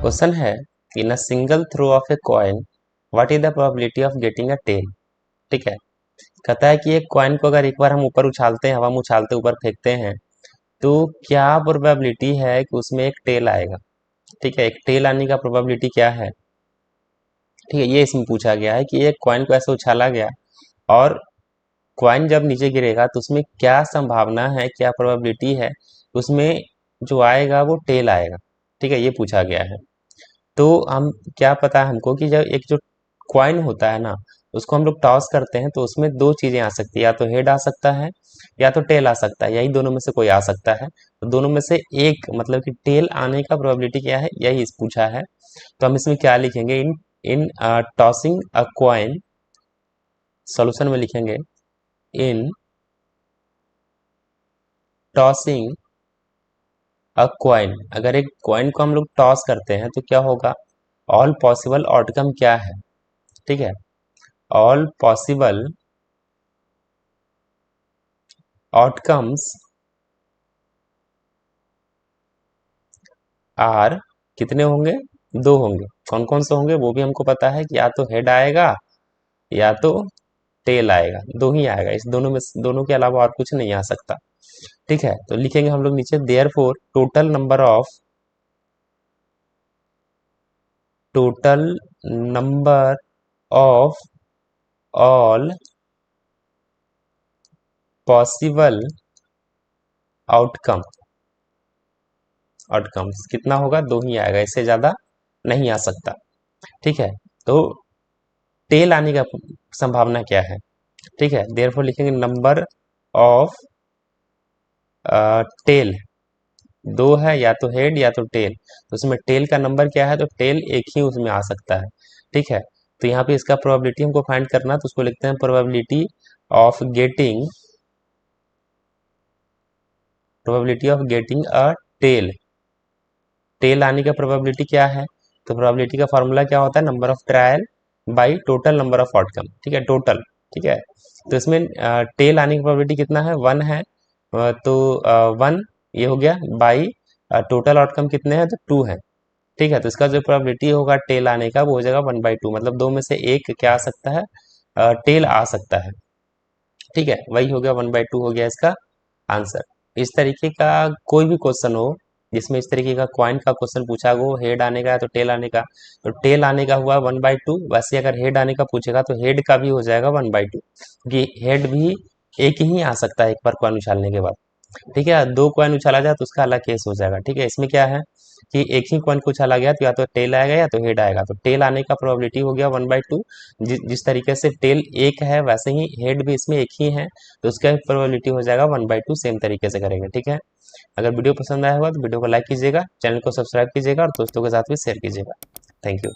Question है in a single throw of a coin what is the probability of getting a tail. ठीक है, कहता है कि एक कॉइन को अगर एक बार हम ऊपर उछालते हैं, हवा में उछालते ऊपर फेंकते हैं, तो क्या प्रोबेबिलिटी है कि उसमें एक टेल आएगा। ठीक है, एक टेल आने का प्रोबेबिलिटी क्या है। ठीक है, ये इसमें पूछा गया है कि एक कॉइन को ऐसे उछाला गया और कॉइन जब नीचे गिरेगा तो उसमें क्या संभावना है, क्या प्रोबेबिलिटी है, उसमें जो आएगा वो टेल आएगा। ठीक है, ये पूछा गया है। तो हम क्या पता है हमको कि जब एक जो कॉइन होता है ना, उसको हम लोग टॉस करते हैं तो उसमें दो चीजें आ सकती है, या तो हेड आ सकता है या तो टेल आ सकता है, यही दोनों में से कोई आ सकता है। तो दोनों में से एक मतलब कि टेल आने का प्रोबेबिलिटी क्या है, यही इस पूछा है। तो हम इसमें क्या लिखेंगे, इन इन टॉसिंग अ कॉइन, सॉल्यूशन में लिखेंगे इन टॉसिंग अ कॉइन। अगर एक कॉइन को हम लोग टॉस करते हैं तो क्या होगा, ऑल पॉसिबल आउटकम क्या है। ठीक है, ऑल पॉसिबल आउटकम्स आर, कितने होंगे, दो होंगे। कौन कौन से होंगे वो भी हमको पता है कि या तो हेड आएगा या तो टेल आएगा, दो ही आएगा। इस दोनों में, दोनों के अलावा और कुछ नहीं आ सकता। ठीक है, तो लिखेंगे हम लोग नीचे therefore total number of all possible outcome, outcomes कितना होगा, दो ही आएगा, इससे ज्यादा नहीं आ सकता। ठीक है, तो टेल आने का संभावना क्या है। ठीक है, देयरफॉर लिखेंगे नंबर ऑफ टेल, दो है, या तो हेड या तो टेल। तो उसमें टेल का नंबर क्या है, तो टेल एक ही उसमें आ सकता है। ठीक है, तो यहाँ पे इसका प्रोबेबिलिटी हमको फाइंड करना है, तो उसको लिखते हैं probability of getting a tail. Tail आने का प्रोबेबिलिटी क्या है, तो प्रोबेबिलिटी का फॉर्मूला क्या होता है, number of trial by total number of outcome. ठीक है, टोटल। ठीक है, तो इसमें टेल आने की प्रोबेबिलिटी कितना है, वन है। तो वन ये हो गया बाई टोटल आउटकम कितने हैं, तो टू है। ठीक है, तो इसका जो प्रोबेबिलिटी होगा टेल आने का वो हो जाएगा 1/2, मतलब दो में से एक क्या आ सकता है, टेल आ सकता है। ठीक है, वही हो गया 1/2 हो गया इसका आंसर। इस तरीके का कोई भी क्वेश्चन हो जिसमें इस तरीके का क्वाइन का क्वेश्चन पूछा हो, हेड आने का है तो टेल आने का, तो टेल आने का हुआ 1/2। वैसे अगर हेड आने का पूछेगा तो हेड का भी हो जाएगा 1/2, क्योंकि हेड भी एक ही आ सकता है एक बार कॉइन उछालने के बाद। ठीक है, दो कॉइन उछाला जाए तो उसका अलग केस हो जाएगा। ठीक है, इसमें क्या है कि एक ही कॉइन को उछाला गया तो या तो टेल आएगा या तो हेड आएगा, तो टेल आने का प्रोबेबिलिटी हो गया 1/2। जिस तरीके से टेल एक है वैसे ही हेड भी इसमें एक ही है, तो उसका प्रोबेबिलिटी हो जाएगा 1/2। सेम तरीके से करेंगे। ठीक है, अगर वीडियो पसंद आया होगा तो वीडियो को लाइक कीजिएगा, चैनल को सब्सक्राइब कीजिएगा और दोस्तों के साथ भी शेयर कीजिएगा। Thank you.